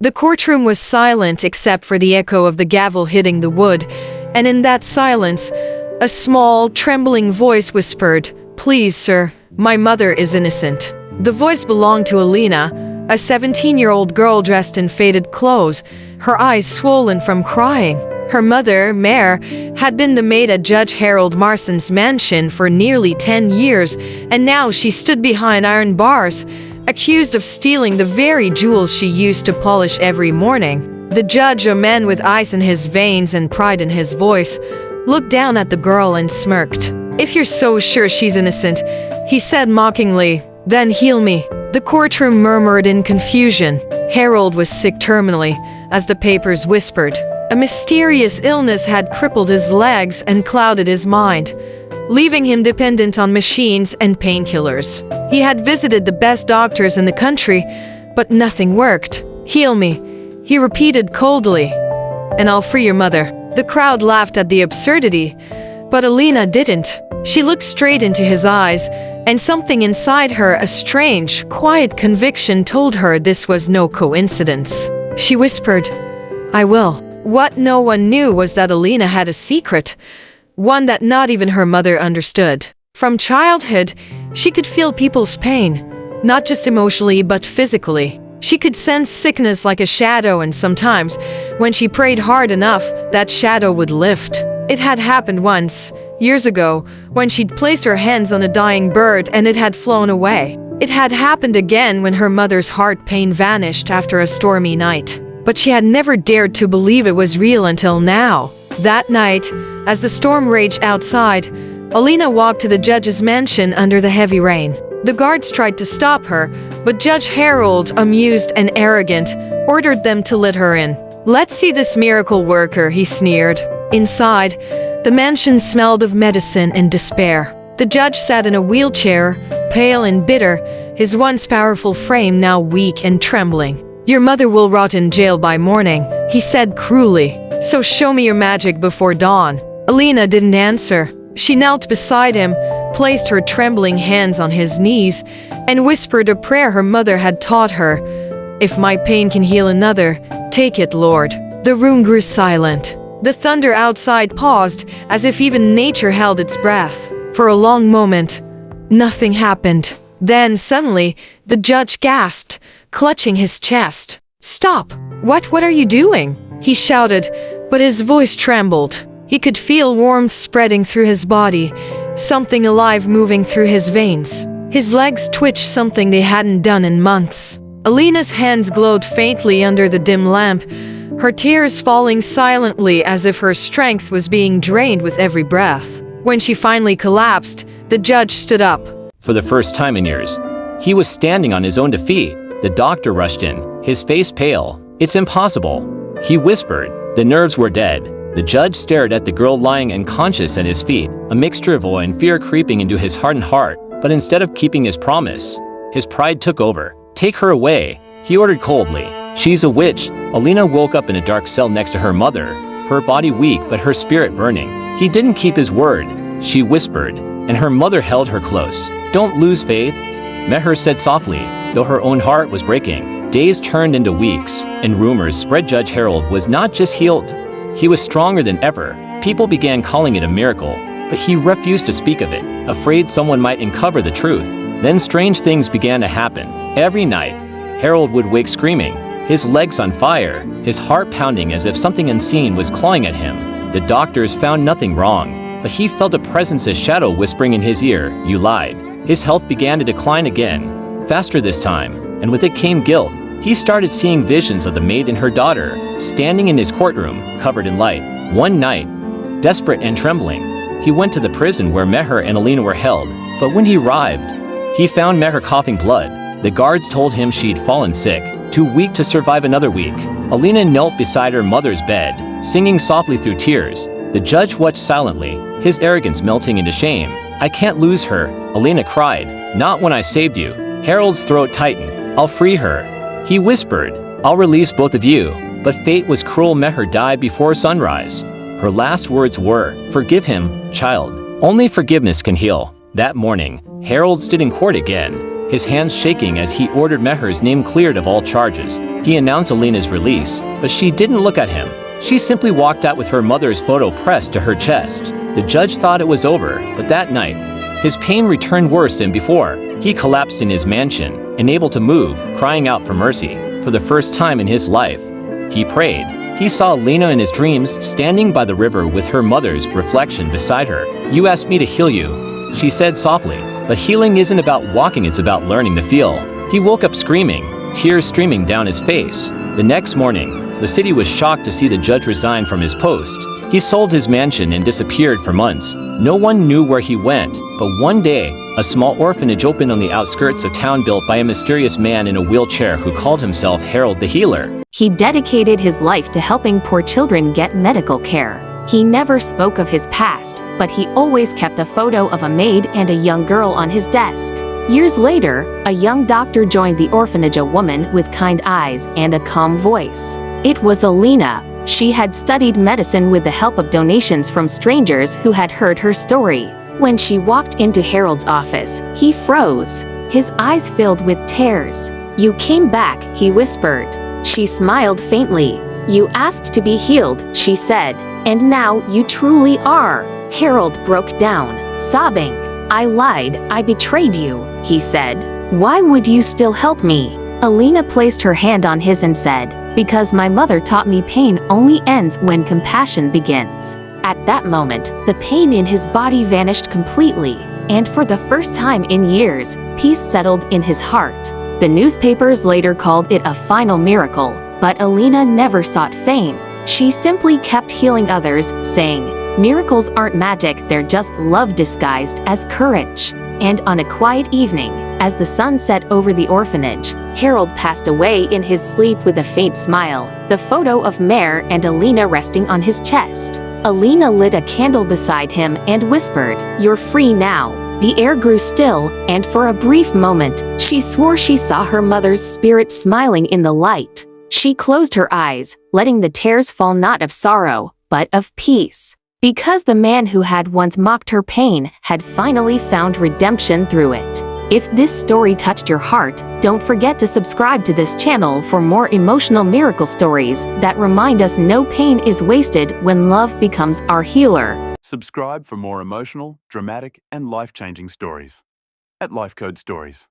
The courtroom was silent except for the echo of the gavel hitting the wood, and in that silence, a small, trembling voice whispered, "Please, sir, my mother is innocent." The voice belonged to Alina, a 17-year-old girl dressed in faded clothes, her eyes swollen from crying. Her mother, Maid, had been the maid at Judge Harold Marson's mansion for nearly 10 years, and now she stood behind iron bars, accused of stealing the very jewels she used to polish every morning. The judge, a man with ice in his veins and pride in his voice, looked down at the girl and smirked. "If you're so sure she's innocent," he said mockingly, "then heal me." The courtroom murmured in confusion. Harold was sick terminally, as the papers whispered. A mysterious illness had crippled his legs and clouded his mind, leaving him dependent on machines and painkillers. He had visited the best doctors in the country, but nothing worked. "Heal me," he repeated coldly, "and I'll free your mother." The crowd laughed at the absurdity, but Alina didn't. She looked straight into his eyes, and something inside her, a strange, quiet conviction, told her this was no coincidence. She whispered, "I will." What no one knew was that Alina had a secret, one that not even her mother understood. From childhood, she could feel people's pain, not just emotionally but physically. She could sense sickness like a shadow, and sometimes, when she prayed hard enough, that shadow would lift. It had happened once, years ago, when she'd placed her hands on a dying bird and it had flown away. It had happened again when her mother's heart pain vanished after a stormy night. But she had never dared to believe it was real until now. That night, as the storm raged outside, Alina walked to the judge's mansion under the heavy rain. The guards tried to stop her, but Judge Harold, amused and arrogant, ordered them to let her in. "Let's see this miracle worker," he sneered. Inside, the mansion smelled of medicine and despair. The judge sat in a wheelchair, pale and bitter, his once powerful frame now weak and trembling. "Your mother will rot in jail by morning," he said cruelly. "So show me your magic before dawn." Alina didn't answer. She knelt beside him, placed her trembling hands on his knees, and whispered a prayer her mother had taught her. "If my pain can heal another, take it, Lord." The room grew silent. The thunder outside paused, as if even nature held its breath. For a long moment, nothing happened. Then, suddenly, the judge gasped, clutching his chest. "Stop! What are you doing?" he shouted, but his voice trembled. He could feel warmth spreading through his body, something alive moving through his veins. His legs twitched, something they hadn't done in months. Alina's hands glowed faintly under the dim lamp, her tears falling silently as if her strength was being drained with every breath. When she finally collapsed, the judge stood up. For the first time in years, he was standing on his own defeat. The doctor rushed in, his face pale. "It's impossible," he whispered. The nerves were dead. The judge stared at the girl lying unconscious at his feet, a mixture of awe and fear creeping into his hardened heart. But instead of keeping his promise, his pride took over. "Take her away," he ordered coldly. "She's a witch." Alina woke up in a dark cell next to her mother, her body weak but her spirit burning. "He didn't keep his word," she whispered, and her mother held her close. "Don't lose faith," Maid said softly, though her own heart was breaking. Days turned into weeks, and rumors spread Judge Harold was not just healed. He was stronger than ever. People began calling it a miracle, but he refused to speak of it, afraid someone might uncover the truth. Then strange things began to happen. Every night, Harold would wake screaming, his legs on fire, his heart pounding as if something unseen was clawing at him. The doctors found nothing wrong, but he felt a presence, a shadow whispering in his ear, "You lied." His health began to decline again, faster this time, and with it came guilt. He started seeing visions of the maid and her daughter, standing in his courtroom, covered in light. One night, desperate and trembling, he went to the prison where Maid and Alina were held. But when he arrived, he found Maid coughing blood. The guards told him she'd fallen sick, too weak to survive another week. Alina knelt beside her mother's bed, singing softly through tears. The judge watched silently, his arrogance melting into shame. "I can't lose her," Alina cried. "Not when I saved you." Harold's throat tightened. "I'll free her," he whispered. "I'll release both of you." But fate was cruel. Maid died before sunrise. Her last words were, "Forgive him, child. Only forgiveness can heal." That morning, Harold stood in court again, his hands shaking as he ordered Meher's name cleared of all charges. He announced Alina's release, but she didn't look at him. She simply walked out with her mother's photo pressed to her chest. The judge thought it was over, but that night, his pain returned worse than before. He collapsed in his mansion, unable to move, crying out for mercy. For the first time in his life, he prayed. He saw Alina in his dreams, standing by the river with her mother's reflection beside her. "You asked me to heal you," she said softly. "But healing isn't about walking, it's about learning to feel." He woke up screaming, tears streaming down his face. The next morning, the city was shocked to see the judge resign from his post. He sold his mansion and disappeared for months. No one knew where he went, but one day, a small orphanage opened on the outskirts of town built by a mysterious man in a wheelchair who called himself Harold the Healer. He dedicated his life to helping poor children get medical care. He never spoke of his past, but he always kept a photo of a maid and a young girl on his desk. Years later, a young doctor joined the orphanage, a woman with kind eyes and a calm voice. It was Alina. She had studied medicine with the help of donations from strangers who had heard her story. When she walked into Harold's office, he froze, his eyes filled with tears. "You came back," he whispered. She smiled faintly. "You asked to be healed," she said, "and now you truly are." Harold broke down, sobbing. "I lied, I betrayed you," he said. "Why would you still help me?" Alina placed her hand on his and said, "Because my mother taught me pain only ends when compassion begins." At that moment, the pain in his body vanished completely, and for the first time in years, peace settled in his heart. The newspapers later called it a final miracle, but Alina never sought fame. She simply kept healing others, saying, "Miracles aren't magic, they're just love disguised as courage." And on a quiet evening, as the sun set over the orphanage, Harold passed away in his sleep with a faint smile, the photo of Mare and Alina resting on his chest. Alina lit a candle beside him and whispered, "You're free now." The air grew still, and for a brief moment, she swore she saw her mother's spirit smiling in the light. She closed her eyes, letting the tears fall not of sorrow, but of peace. Because the man who had once mocked her pain had finally found redemption through it. If this story touched your heart, don't forget to subscribe to this channel for more emotional miracle stories that remind us no pain is wasted when love becomes our healer. Subscribe for more emotional, dramatic, and life-changing stories at Life Code Stories.